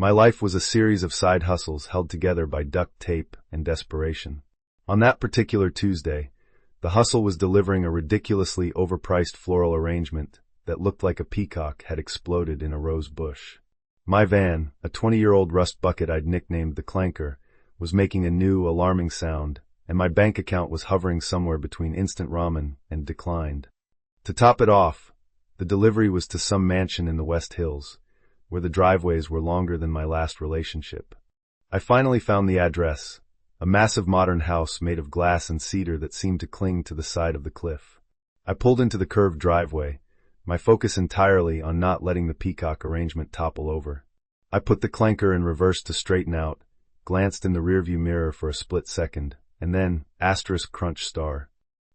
My life was a series of side hustles held together by duct tape and desperation. On that particular Tuesday, the hustle was delivering a ridiculously overpriced floral arrangement that looked like a peacock had exploded in a rose bush. My van, a 20-year-old rust bucket I'd nicknamed the Clanker, was making a new, alarming sound, and my bank account was hovering somewhere between instant ramen and declined. To top it off, the delivery was to some mansion in the West Hills, where the driveways were longer than my last relationship. I finally found the address, a massive modern house made of glass and cedar that seemed to cling to the side of the cliff. I pulled into the curved driveway, my focus entirely on not letting the peacock arrangement topple over. I put the Clanker in reverse to straighten out, glanced in the rearview mirror for a split second, and then, *crunch star.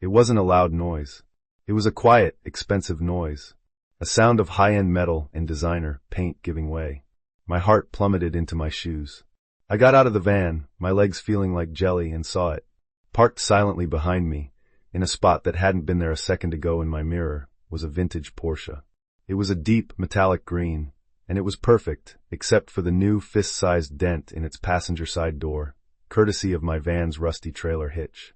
It wasn't a loud noise. It was a quiet, expensive noise. A sound of high-end metal and designer paint giving way. My heart plummeted into my shoes. I got out of the van, my legs feeling like jelly, and saw it. Parked silently behind me, in a spot that hadn't been there a second ago in my mirror, was a vintage Porsche. It was a deep, metallic green, and it was perfect, except for the new fist-sized dent in its passenger side door, courtesy of my van's rusty trailer hitch.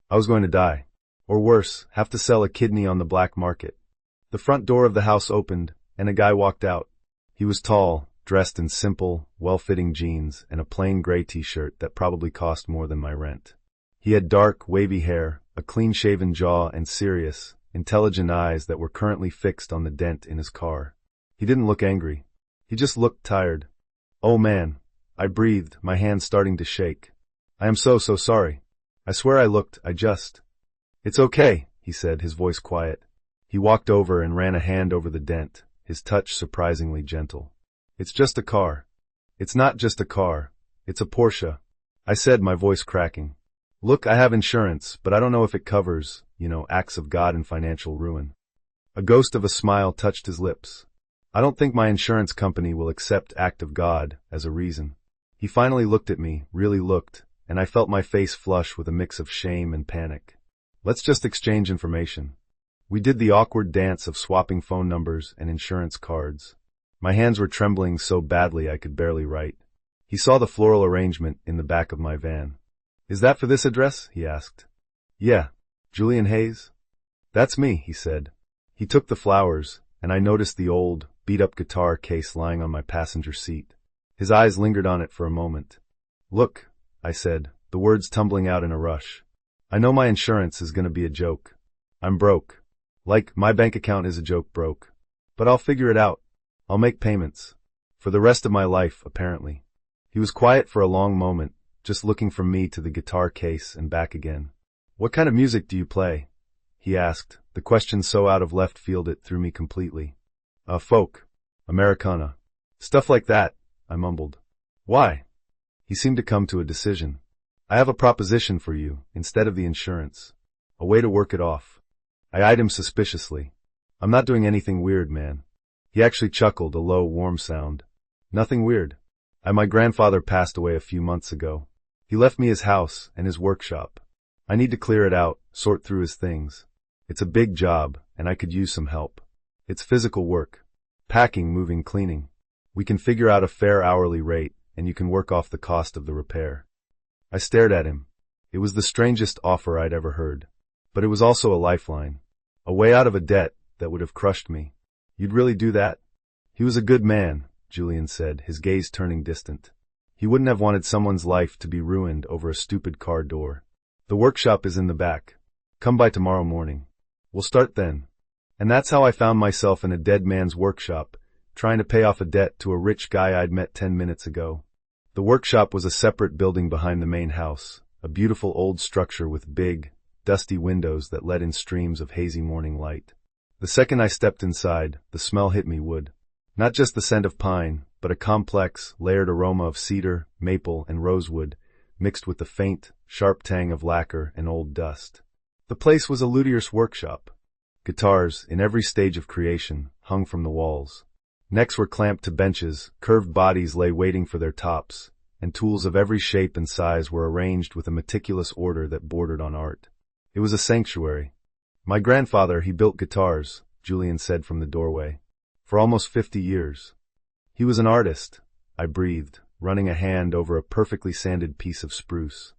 I was going to die. Or worse, have to sell a kidney on the black market. The front door of the house opened, and a guy walked out. He was tall, dressed in simple, well-fitting jeans and a plain gray t-shirt that probably cost more than my rent. He had dark, wavy hair, a clean-shaven jaw, and serious, intelligent eyes that were currently fixed on the dent in his car. He didn't look angry. He just looked tired. "Oh man," I breathed, my hands starting to shake. "I am so sorry. I swear It's okay," he said, his voice quiet. He walked over and ran a hand over the dent, his touch surprisingly gentle. "It's just a car." "It's not just a car. It's a Porsche," I said, my voice cracking. "Look, I have insurance, but I don't know if it covers, acts of God and financial ruin." A ghost of a smile touched his lips. "I don't think my insurance company will accept act of God as a reason." He finally looked at me, really looked, and I felt my face flush with a mix of shame and panic. "Let's just exchange information." We did the awkward dance of swapping phone numbers and insurance cards. My hands were trembling so badly I could barely write. He saw the floral arrangement in the back of my van. "Is that for this address?" he asked. "Yeah. Julian Hayes?" "That's me," he said. He took the flowers, and I noticed the old, beat-up guitar case lying on my passenger seat. His eyes lingered on it for a moment. "Look," I said, the words tumbling out in a rush. "I know my insurance is going to be a joke. I'm broke. Like, my bank account is a joke broke. But I'll figure it out. I'll make payments. For the rest of my life, apparently." He was quiet for a long moment, just looking from me to the guitar case and back again. "What kind of music do you play?" he asked, the question so out of left field it threw me completely. Folk. Americana. Stuff like that," I mumbled. "Why?" He seemed to come to a decision. "I have a proposition for you, instead of the insurance. A way to work it off." I eyed him suspiciously. "I'm not doing anything weird, man." He actually chuckled, a low, warm sound. "Nothing weird. My grandfather passed away a few months ago. He left me his house and his workshop. I need to clear it out, sort through his things. It's a big job, and I could use some help. It's physical work. Packing, moving, cleaning. We can figure out a fair hourly rate, and you can work off the cost of the repair." I stared at him. It was the strangest offer I'd ever heard. But it was also a lifeline. A way out of a debt that would have crushed me. "You'd really do that?" "He was a good man," Julian said, his gaze turning distant. "He wouldn't have wanted someone's life to be ruined over a stupid car door. The workshop is in the back. Come by tomorrow morning. We'll start then." And that's how I found myself in a dead man's workshop, trying to pay off a debt to a rich guy I'd met 10 minutes ago. The workshop was a separate building behind the main house, a beautiful old structure with big, dusty windows that let in streams of hazy morning light. The second I stepped inside, the smell hit me wood. Not just the scent of pine, but a complex, layered aroma of cedar, maple, and rosewood, mixed with the faint, sharp tang of lacquer and old dust. The place was a luthier's workshop. Guitars, in every stage of creation, hung from the walls. Necks were clamped to benches, curved bodies lay waiting for their tops, and tools of every shape and size were arranged with a meticulous order that bordered on art. It was a sanctuary. "My grandfather, he built guitars," Julian said from the doorway. "For almost 50 years. He was an artist, I breathed, running a hand over a perfectly sanded piece of spruce.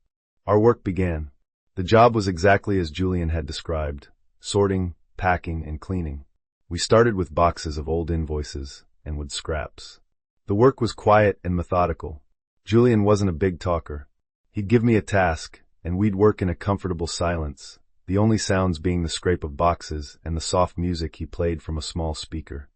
Our work began. The job was exactly as Julian had described: sorting, packing, and cleaning. We started with boxes of old invoices and wood scraps. The work was quiet and methodical. Julian wasn't a big talker. He'd give me a task, and we'd work in a comfortable silence, the only sounds being the scrape of boxes and the soft music he played from a small speaker.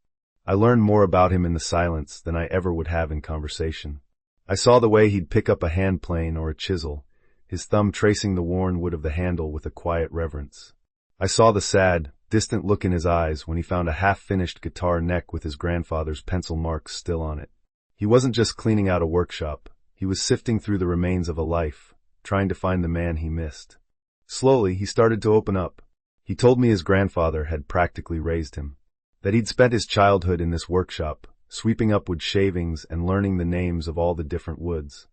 I learned more about him in the silence than I ever would have in conversation. I saw the way he'd pick up a hand plane or a chisel, his thumb tracing the worn wood of the handle with a quiet reverence. I saw the sad, distant look in his eyes when he found a half-finished guitar neck with his grandfather's pencil marks still on it. He wasn't just cleaning out a workshop, he was sifting through the remains of a life, trying to find the man he missed. Slowly, he started to open up. He told me his grandfather had practically raised him, that he'd spent his childhood in this workshop, sweeping up wood shavings and learning the names of all the different woods.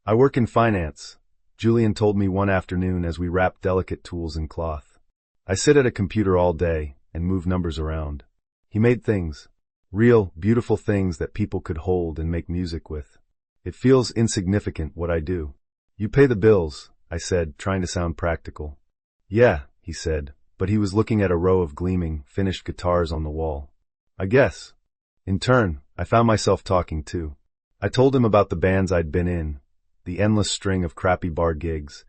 "I work in finance," Julian told me one afternoon as we wrapped delicate tools in cloth. "I sit at a computer all day and move numbers around." He made things. Real, beautiful things that people could hold and make music with. "It feels insignificant what I do." "You pay the bills," I said, trying to sound practical. "Yeah," he said, but he was looking at a row of gleaming, finished guitars on the wall. "I guess." In turn, I found myself talking too. I told him about the bands I'd been in, the endless string of crappy bar gigs,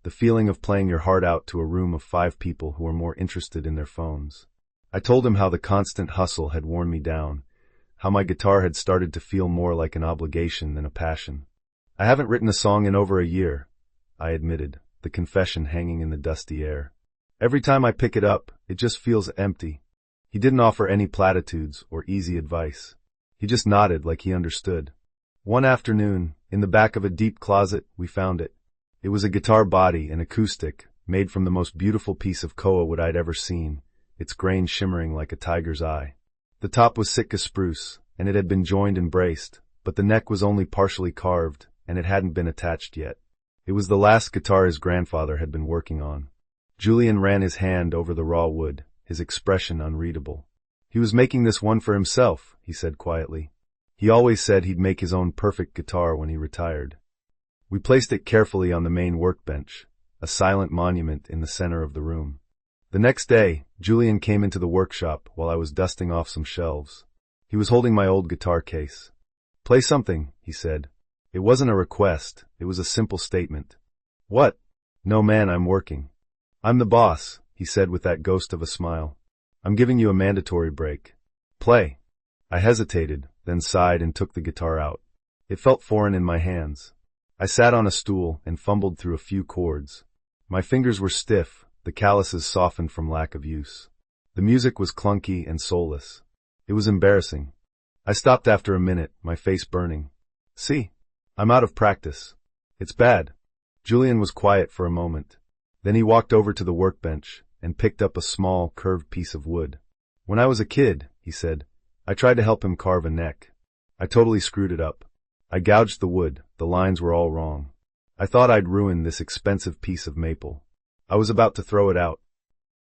the feeling of playing your heart out to a room of 5 people who were more interested in their phones. I told him how the constant hustle had worn me down, how my guitar had started to feel more like an obligation than a passion. "I haven't written a song in over a year," I admitted, the confession hanging in the dusty air. "Every time I pick it up, it just feels empty." He didn't offer any platitudes or easy advice. He just nodded like he understood. One afternoon, in the back of a deep closet, we found it. It was a guitar body, an acoustic, made from the most beautiful piece of koa wood I'd ever seen, its grain shimmering like a tiger's eye. The top was Sitka spruce, and it had been joined and braced, but the neck was only partially carved, and it hadn't been attached yet. It was the last guitar his grandfather had been working on. Julian ran his hand over the raw wood, his expression unreadable. "He was making this one for himself," he said quietly. "He always said he'd make his own perfect guitar when he retired." We placed it carefully on the main workbench, a silent monument in the center of the room. The next day, Julian came into the workshop while I was dusting off some shelves. He was holding my old guitar case. "Play something," he said. It wasn't a request, it was a simple statement. "What?" "No man, I'm working." "I'm the boss," he said with that ghost of a smile. "I'm giving you a mandatory break. Play." I hesitated, then sighed and took the guitar out. It felt foreign in my hands. I sat on a stool and fumbled through a few chords. My fingers were stiff, the calluses softened from lack of use. The music was clunky and soulless. It was embarrassing. I stopped after a minute, my face burning. "See? I'm out of practice. It's bad." Julian was quiet for a moment. Then he walked over to the workbench and picked up a small, curved piece of wood. "When I was a kid," he said, "I tried to help him carve a neck. I totally screwed it up. I gouged the wood, the lines were all wrong. I thought I'd ruined this expensive piece of maple. I was about to throw it out."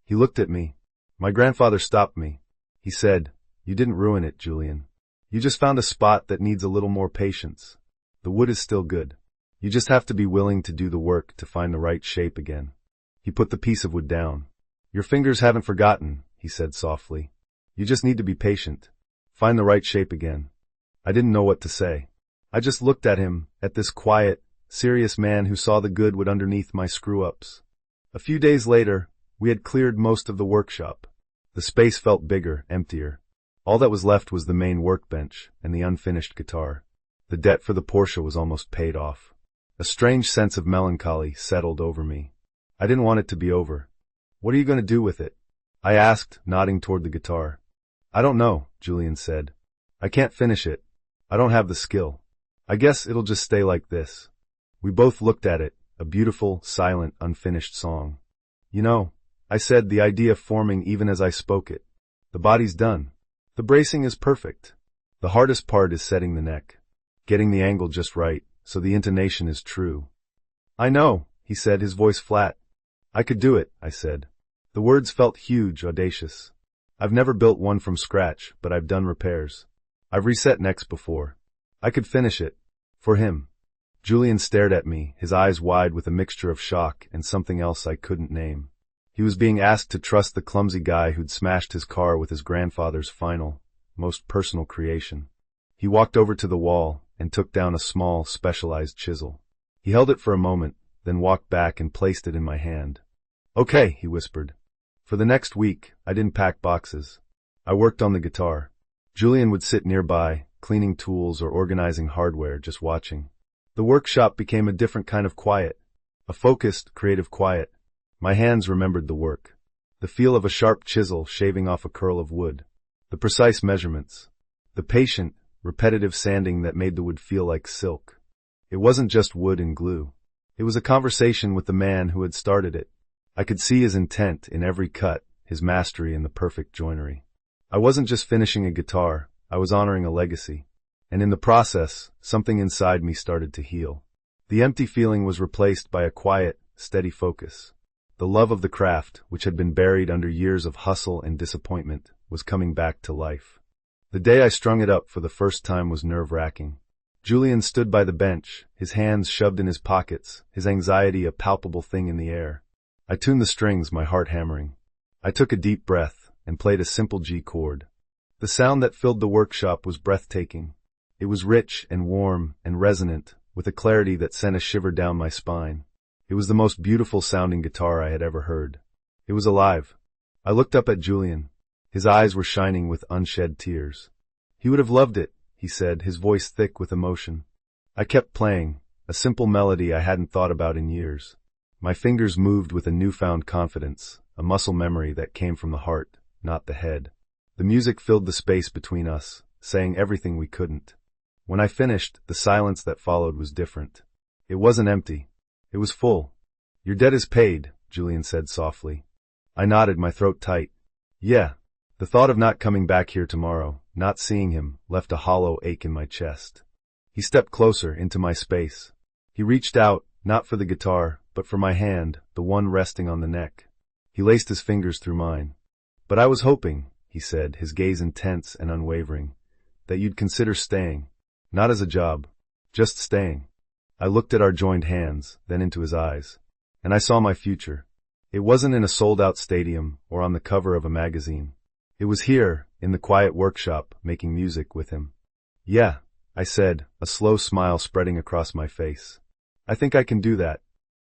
He looked at me. My grandfather stopped me. He said, "You didn't ruin it, Julian. You just found a spot that needs a little more patience. The wood is still good. You just have to be willing to do the work to find the right shape again." He put the piece of wood down. "Your fingers haven't forgotten," he said softly. "You just need to be patient. Find the right shape again." I didn't know what to say. I just looked at him, at this quiet, serious man who saw the good wood underneath my screw-ups. A few days later, we had cleared most of the workshop. The space felt bigger, emptier. All that was left was the main workbench and the unfinished guitar. The debt for the Porsche was almost paid off. A strange sense of melancholy settled over me. I didn't want it to be over. "What are you going to do with it?" I asked, nodding toward the guitar. "I don't know," Julian said. "I can't finish it. I don't have the skill. I guess it'll just stay like this." We both looked at it, a beautiful, silent, unfinished song. "You know," I said, the idea forming even as I spoke it. "The body's done. The bracing is perfect. The hardest part is setting the neck. Getting the angle just right, so the intonation is true." "I know," he said, his voice flat. "I could do it," I said. The words felt huge, audacious. "I've never built one from scratch, but I've done repairs. I've reset necks before. I could finish it. For him. Julian stared at me, his eyes wide with a mixture of shock and something else I couldn't name. He was being asked to trust the clumsy guy who'd smashed his car with his grandfather's final, most personal creation. He walked over to the wall and took down a small, specialized chisel. He held it for a moment, then walked back and placed it in my hand. "Okay," he whispered. For the next week, I didn't pack boxes. I worked on the guitar. Julian would sit nearby, cleaning tools or organizing hardware, just watching. The workshop became a different kind of quiet. A focused, creative quiet. My hands remembered the work. The feel of a sharp chisel shaving off a curl of wood. The precise measurements. The patient, repetitive sanding that made the wood feel like silk. It wasn't just wood and glue. It was a conversation with the man who had started it. I could see his intent in every cut, his mastery in the perfect joinery. I wasn't just finishing a guitar, I was honoring a legacy. And in the process, something inside me started to heal. The empty feeling was replaced by a quiet, steady focus. The love of the craft, which had been buried under years of hustle and disappointment, was coming back to life. The day I strung it up for the first time was nerve-wracking. Julian stood by the bench, his hands shoved in his pockets, his anxiety a palpable thing in the air. I tuned the strings, my heart hammering. I took a deep breath and played a simple G chord. The sound that filled the workshop was breathtaking. It was rich and warm and resonant, with a clarity that sent a shiver down my spine. It was the most beautiful sounding guitar I had ever heard. It was alive. I looked up at Julian. His eyes were shining with unshed tears. "He would have loved it," he said, his voice thick with emotion. I kept playing, a simple melody I hadn't thought about in years. My fingers moved with a newfound confidence, a muscle memory that came from the heart, not the head. The music filled the space between us, saying everything we couldn't. When I finished, the silence that followed was different. It wasn't empty. It was full. "Your debt is paid," Julian said softly. I nodded, my throat tight. Yeah. The thought of not coming back here tomorrow, not seeing him, left a hollow ache in my chest. He stepped closer into my space. He reached out, not for the guitar, but for my hand, the one resting on the neck. He laced his fingers through mine. "But I was hoping," he said, his gaze intense and unwavering, "that you'd consider staying. Not as a job. Just staying." I looked at our joined hands, then into his eyes. And I saw my future. It wasn't in a sold-out stadium or on the cover of a magazine. It was here, in the quiet workshop, making music with him. "Yeah," I said, a slow smile spreading across my face. "I think I can do that."